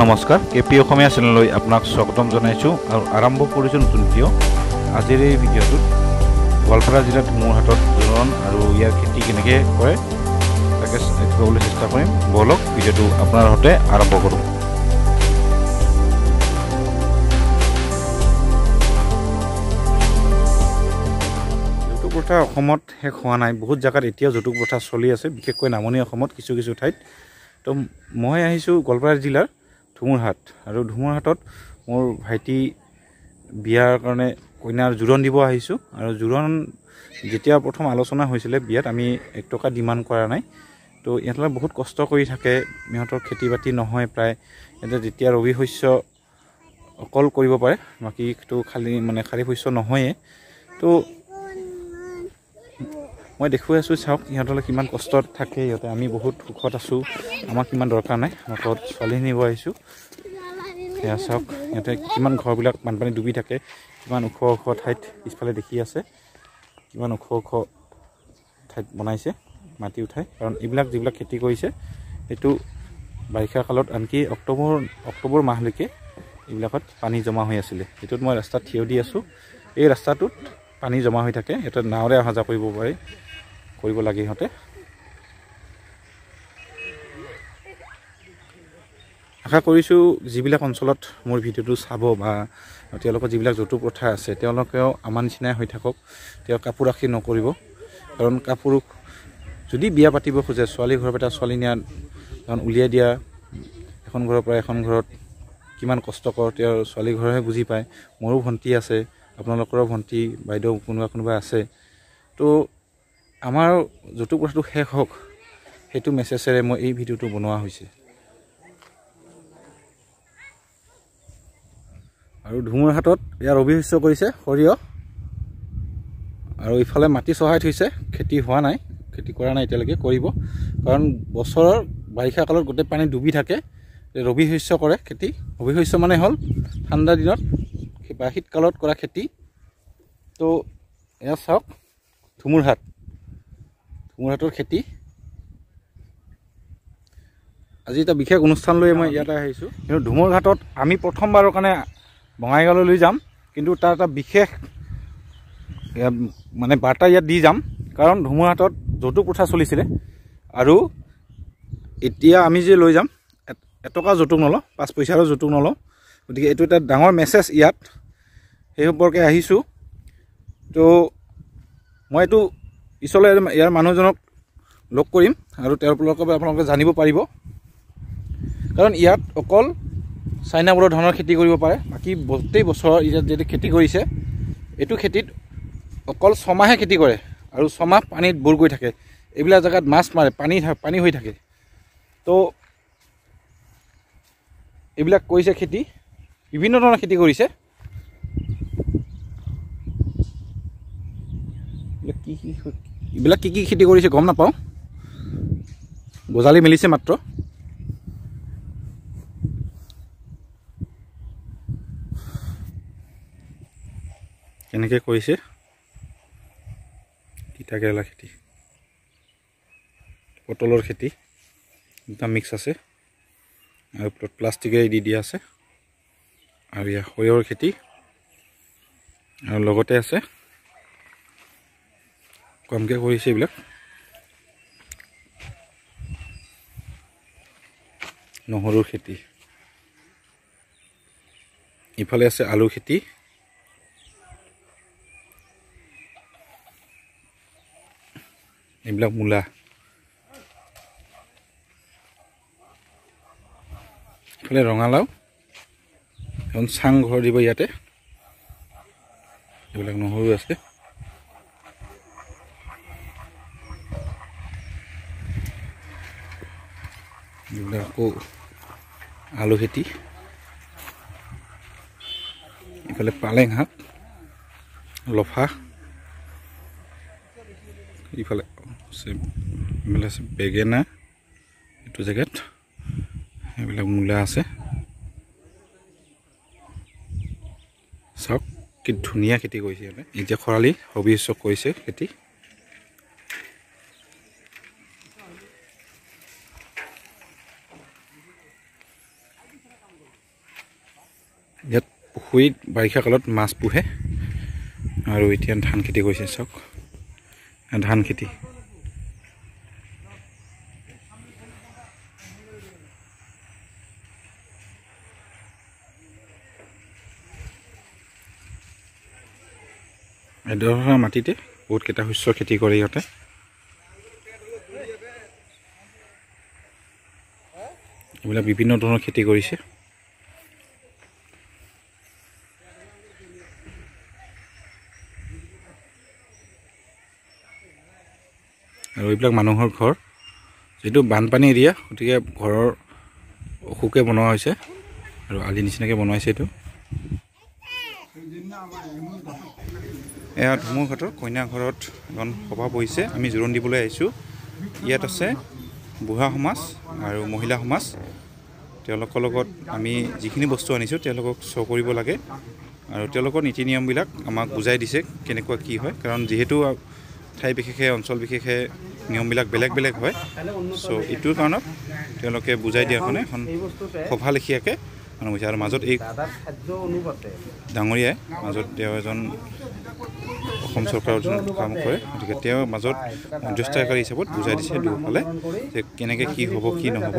নমস্কাৰ কেপি অসমীয়া চেনেললৈ আপোনাক স্বাগতম জনাইছো আৰু আৰম্ভ কৰিছো নতুন ভিডিঅ' আজিৰ এই ভিডিঅ'টোত গোৱালপাৰা জিলাৰ ধুমুৰহাটত জোৰণ আৰু ইয়াৰ খেতি কেনেকৈ কৰে তাকে দেখুৱাবলৈ চেষ্টা কৰিম বলক ভিডিঅ'টো আপোনাৰ সৈতে আৰম্ভ কৰোঁ জুটুক প্ৰথা অসমত শেষ হোৱা নাই বহুত জাগাত এতিয়াও জুটুক প্ৰথা চলি আছে বিশেষকৈ নামনি অসমত কিছু কিছু ঠাইত তো মই আহিছোঁ গোৱালপাৰা জিলাৰ ধুমুৰহাট আৰু ধুমুৰহাটত মোৰ ভাইটি বিয়াৰ কাৰণে কইনাৰ জোৰণ দিব আহিছোঁ আৰু জোৰণ যেতিয়া প্ৰথম আলোচনা হৈছিলে বিয়াত আমি 1 টকা ডিমাণ্ড কৰা নাই তো ইহঁতলৈ বহুত কষ্ট কৰি থাকে ইহঁতৰ খেতি বাতি নহয় প্ৰায় এতিয়া যেতিয়া ৰবি শস্য অকল কৰিব পাৰে বাকীটো খালি মানে খাৰিফ শস্য নহয়ে তো মই দেখুৱাই আছোঁ চাওক ইহঁতলৈ কিমান কষ্টত থাকে ইহঁতে আমি বহুত সুখত আছোঁ আমাক কিমান দৰকাৰ নাই ঘৰত ছোৱালী নিব আহিছোঁ এয়া চাওক ইহঁতে কিমান ঘৰবিলাক বানপানী ডুবি থাকে কিমান ওখ ওখ ঠাইত পিছফালে দেখি আছে কিমান ওখ ওখ ঠাইত বনাইছে মাটি উঠাই কাৰণ এইবিলাক যিবিলাক খেতি কৰিছে সেইটো বাৰিষা কালত আনকি অক্টোবৰ মাহলৈকে এইবিলাকত পানী জমা হৈ আছিলে এইটোত মই ৰাস্তাত থিয় দি আছোঁ এই ৰাস্তাটোত পানী জমা হৈ থাকে এটা নাওৰে অহা যোৱা কৰিব লাগে ইহঁতে আশা কৰিছোঁ যিবিলাক অঞ্চলত মোৰ ভিডিঅ'টো চাব বা তেওঁলোকৰ যিবিলাক জতুক প্ৰথা আছে তেওঁলোকেও আমাৰ নিচিনাই হৈ থাকক তেওঁ কাপোৰ ৰাখি নকৰিব কাৰণ কাপোৰ যদি বিয়া পাতিব খোজে ছোৱালী ঘৰৰ পৰা ছোৱালী নিয়া কাৰণ উলিয়াই দিয়া এখন ঘৰৰ পৰা এখন ঘৰত কিমান কষ্টকৰ তেওঁৰ ছোৱালী ঘৰহে বুজি পায় মোৰো ভণ্টি আছে আপোনালোকৰো ভণ্টি বাইদেউ কোনোবা আছে তো আমাৰ জতুক প্ৰথাটো শেষ হওক সেইটো মেছেজেৰে মই এই ভিডিঅ'টো বনোৱা হৈছে আৰু ধুমুৰহাটত ইয়াৰ ৰবি শস্য কৰিছে সৰিয়হ আৰু ইফালে মাটি চহাই থৈছে খেতি হোৱা নাই খেতি কৰা নাই এতিয়ালৈকে কৰিব কাৰণ বছৰৰ বাৰিষা কালত গোটেই পানী ডুবি থাকে ৰবি শস্য কৰে খেতি ৰবি শস্য মানে হ'ল ঠাণ্ডা দিনত বা শীতকালত কৰা খেতি তো এয়া চাওক ধুমুৰহাটৰ খেতি আজি এটা বিশেষ অনুষ্ঠান লৈ মই ইয়াতে আহিছোঁ কিন্তু ধুমুৰহাটত আমি প্ৰথমবাৰৰ কাৰণে বঙাইগাঁৱলৈ যাম কিন্তু তাৰ এটা বিশেষ মানে বাৰ্তা ইয়াত দি যাম কাৰণ ধুমুৰহাটত জতুক প্ৰথা চলিছিলে আৰু এতিয়া আমি যে লৈ যাম 1 টকা জতুক নলওঁ 5 পইচাৰো জতুক নলওঁ গতিকে এইটো এটা ডাঙৰ মেছেজ ইয়াত সেই সম্পৰ্কে আহিছোঁ তো মই এইটো পিছলৈ ইয়াৰ মানুহজনক লগ কৰিম আৰু তেওঁৰ পৰা আপোনালোকে জানিব পাৰিব কাৰণ ইয়াত অকল চাইনাবোৰৰ ধানৰ খেতি কৰিব পাৰে বাকী গোটেই বছৰ ইয়াত যেতিয়া খেতি কৰিছে এইটো খেতিত অকল 6 মাহে খেতি কৰে আৰু 6 মাহ পানীত বুৰ গৈ থাকে এইবিলাক জেগাত মাছ মাৰে পানী হৈ থাকে তো এইবিলাক কৰিছে খেতি বিভিন্ন ধৰণৰ খেতি কৰিছে এইবিলাক কি খেতি কৰিছে গম নাপাওঁ গজালি মেলিছে মাত্ৰ কেনেকৈ কৰিছে তিতা কেৰেলা খেতি পটলৰ খেতি দুটা মিক্স আছে আৰু প্লাষ্টিকেৰে দি দিয়া আছে আৰু ইয়াৰ সৰিয়হৰ খেতি আৰু লগতে আছে কমকৈ কৰিছে এইবিলাক নহৰুৰ খেতি ইফালে আছে আলু খেতি এইবিলাক মূলা ইফালে ৰঙালাও এখন চাং ঘৰ দিব ইয়াতে এইবিলাক নহৰু আছে এইবিলাক আকৌ আলু খেতি ইফালে পালেং শাক লফা ইফালে আছে বেঙেনা এইটো জেগাত এইবিলাক মূলা আছে চাওক কি ধুনীয়া খেতি কৰিছে ইয়াতে এতিয়া খৰালি ৰবি শস্য কৰিছে খেতি পুখুৰীত বাৰিষা কালত মাছ পোহে আৰু এতিয়া ধান খেতি কৰিছে চাওক ধান খেতি এডোখৰ মাটিতে বহুত কেইটা শস্যৰ খেতি কৰে ইহঁতে এইবিলাক বিভিন্ন ধৰণৰ খেতি কৰিছে আৰু এইবিলাক মানুহৰ ঘৰ যেটো বানপানী এৰিয়া গতিকে ঘৰৰ অখুকে বনোৱা হৈছে আৰু আলি নিচিনাকৈ বনাইছে এইটো এয়া ধুমুঘাটৰ কইনা ঘৰত এখন সভা বহিছে আমি জোৰোণ দিবলৈ আহিছোঁ ইয়াত আছে বুঢ়া সমাজ আৰু মহিলা সমাজ তেওঁলোকৰ লগত আমি যিখিনি বস্তু আনিছোঁ তেওঁলোকক শ্ব' কৰিব লাগে আৰু তেওঁলোকৰ নীতি নিয়মবিলাক আমাক বুজাই দিছে কেনেকুৱা কি হয় কাৰণ যিহেতু ঠাই বিশেষে অঞ্চল বিশেষে নিয়মবিলাক বেলেগ বেলেগ হয় চ' এইটোৰ কাৰণত তেওঁলোকে বুজাই দিয়াৰ কাৰণে এখন সভা লেখীয়াকৈ মানুহ হৈছে আৰু মাজত এই ডাঙৰীয়াই মাজত তেওঁ এজন অসম চৰকাৰৰ কাম কৰে গতিকে তেওঁ মাজত মধ্যস্থতাকাৰী হিচাপত বুজাই দিছে দুয়োফালে যে কেনেকৈ কি হ'ব কি নহ'ব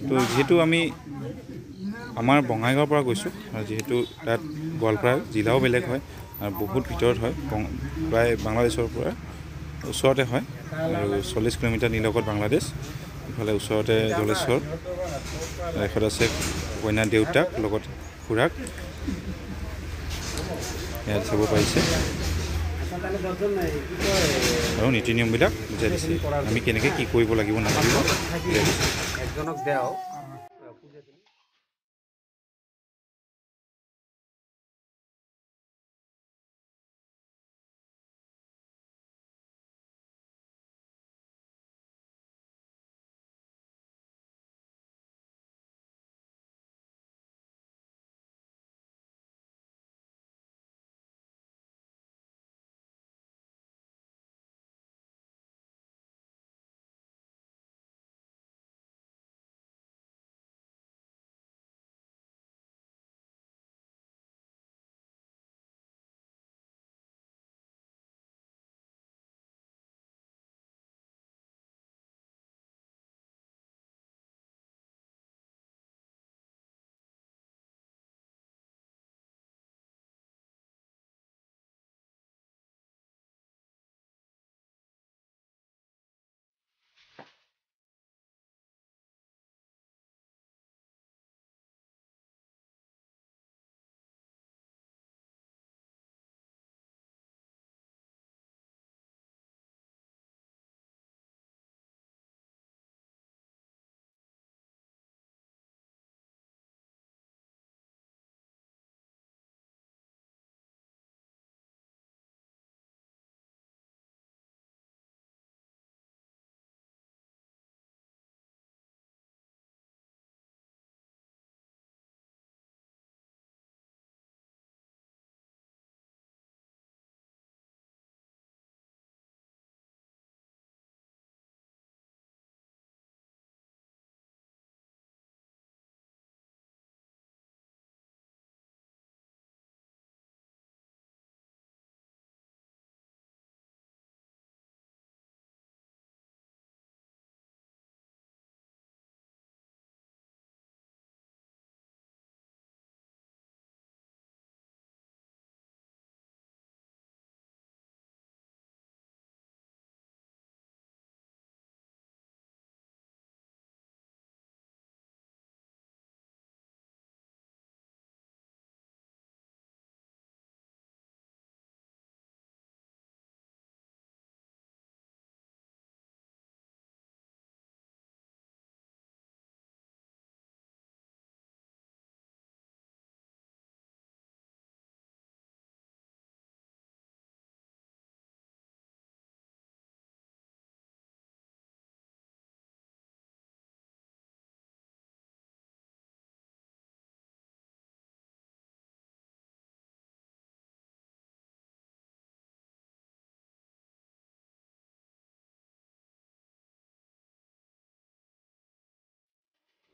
তো যিহেতু আমি আমাৰ বঙাইগাঁৱৰ পৰা গৈছোঁ আৰু যিহেতু তাত গোৱালপাৰা জিলাও বেলেগ হয় আৰু বহুত ভিতৰত হয় প্ৰায় বাংলাদেশৰ পৰা ওচৰতে হয় আৰু 40 কিলোমিটাৰ নিলগত বাংলাদেশ ইফালে ওচৰতে জলেশ্বৰ এখত আছে কইনা দেউতাক লগত খুৰাক ইয়াত চাব পাৰিছে আৰু নীতি নিয়মবিলাক বুজাই দিছে আমি কেনেকৈ কি কৰিব লাগিব নালাগিব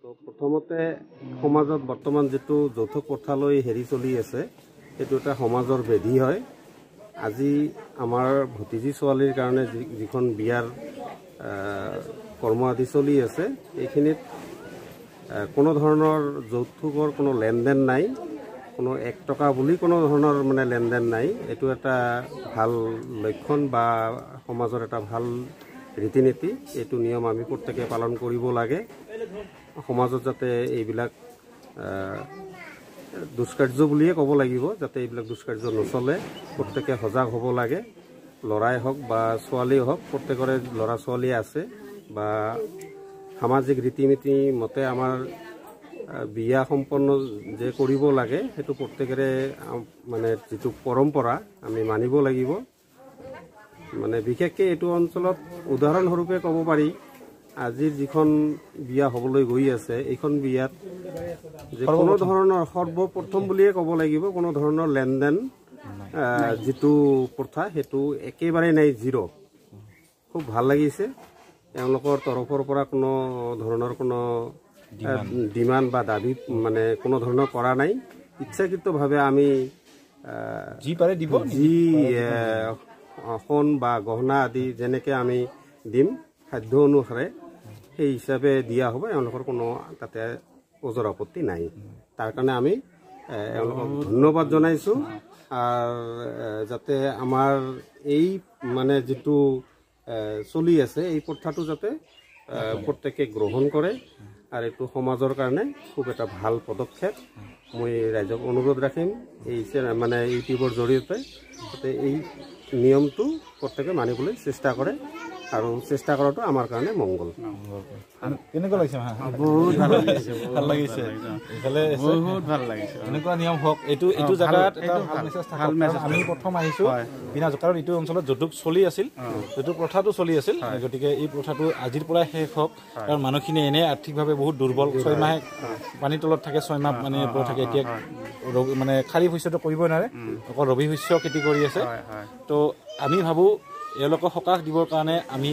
তো প্ৰথমতে সমাজত বৰ্তমান যেটো যৌতুক প্ৰথালৈ হেৰি চলি আছে সেইটো এটা সমাজৰ বেধি হয়। আজি আমাৰ ভতিজী ছোৱালীৰ কাৰণে যিখন বিয়াৰ কৰ্ম আদি চলি আছে এইখিনিত কোনো ধৰণৰ যৌতুকৰ কোনো লেনদেন নাই, কোনো 1 টকা বুলি কোনো ধৰণৰ মানে লেনদেন নাই। এইটো এটা ভাল লক্ষণ বা সমাজৰ এটা ভাল ৰীতি নীতি। এইটো নিয়ম আমি প্ৰত্যেকে পালন কৰিব লাগে। সমাজত যাতে এইবিলাক দুষ্কাৰ্য বুলিয়ে ক'ব লাগিব, যাতে এইবিলাক দুষ্কাৰ্য নচলে প্ৰত্যেকে সজাগ হ'ব লাগে। ল'ৰাই হওক বা ছোৱালীয়ে হওক, প্ৰত্যেকৰে ল'ৰা ছোৱালী আছে বা সামাজিক ৰীতি নীতি মতে আমাৰ বিয়া সম্পন্ন যে কৰিব লাগে সেইটো প্ৰত্যেকৰে মানে যিটো পৰম্পৰা আমি মানিব লাগিব। মানে বিশেষকৈ এইটো অঞ্চলত উদাহৰণস্বৰূপে ক'ব পাৰি, আজিৰ যিখন বিয়া হ'বলৈ গৈ আছে এইখন বিয়াত যে কোনো ধৰণৰ সৰ্বপ্ৰথম বুলিয়ে ক'ব লাগিব কোনো ধৰণৰ লেনদেন যিটো প্ৰথা সেইটো একেবাৰে নাই, 0। খুব ভাল লাগিছে। তেওঁলোকৰ তৰফৰ পৰা কোনো ধৰণৰ কোনো ডিমাণ্ড বা দাবী মানে কোনো ধৰণৰ কৰা নাই। ইচ্ছাকৃতভাৱে আমি যি পাৰে দিব, যি সোণ বা গহনা আদি যেনেকৈ আমি দিম সাধ্য অনুসাৰে সেই হিচাপে দিয়া হ'ব। এওঁলোকৰ কোনো তাতে ওজৰ আপত্তি নাই। তাৰ কাৰণে আমি এওঁলোকক ধন্যবাদ জনাইছোঁ। আৰু যাতে আমাৰ এই মানে যিটো চলি আছে এই প্ৰথাটো যাতে প্ৰত্যেকে গ্ৰহণ কৰে আৰু এইটো সমাজৰ কাৰণে খুব এটা ভাল পদক্ষেপ। মই ৰাইজক অনুৰোধ ৰাখিম এই মানে ইউটিউবৰ জৰিয়তে যাতে এই নিয়মটো প্ৰত্যেকে মানিবলৈ চেষ্টা কৰে আৰু চেষ্টা কৰাটো আমাৰ কাৰণে মংগল। কেনেকুৱা লাগিছে? বহুত ভাল লাগিছে, ভাল লাগিছে, বহুত ভাল লাগিছে। এনেকুৱা নিয়ম হওক। এইটো জেগাত এটা ভাল মেছেজ থাকে। আমি প্ৰথম আহিছোঁ বিনা কাৰণ এইটো অঞ্চলত যৌতুক চলি আছিল, যৌতুক প্ৰথাটো চলি আছিল। গতিকে এই প্ৰথাটো আজিৰ পৰাই শেষ হওক। কাৰণ মানুহখিনি এনেই আৰ্থিকভাৱে বহুত দুৰ্বল, 6 মাহে পানীৰ তলত থাকে, 6 মাহ মানে থাকে। এতিয়া মানে খাৰিফ শস্যটো কৰিবই নোৱাৰে, অকল ৰবি শস্য খেতি কৰি আছে। তো আমি ভাবোঁ এওঁলোকক সকাহ দিবৰ কাৰণে আমি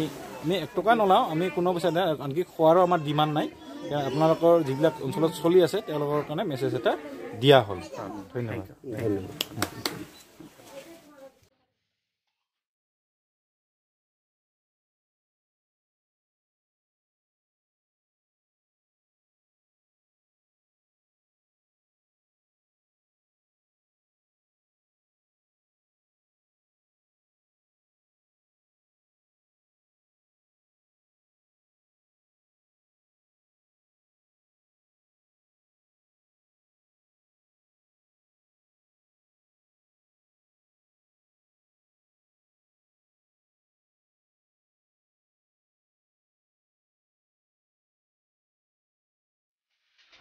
1 টকা নলাওঁ, আমি কোনো পইচা নাই, আনকি খোৱাৰো আমাৰ ডিমাণ্ড নাই। আপোনালোকৰ যিবিলাক অঞ্চলত চলি আছে তেওঁলোকৰ কাৰণে মেছেজ এটা দিয়া হ'ল। ধন্যবাদ।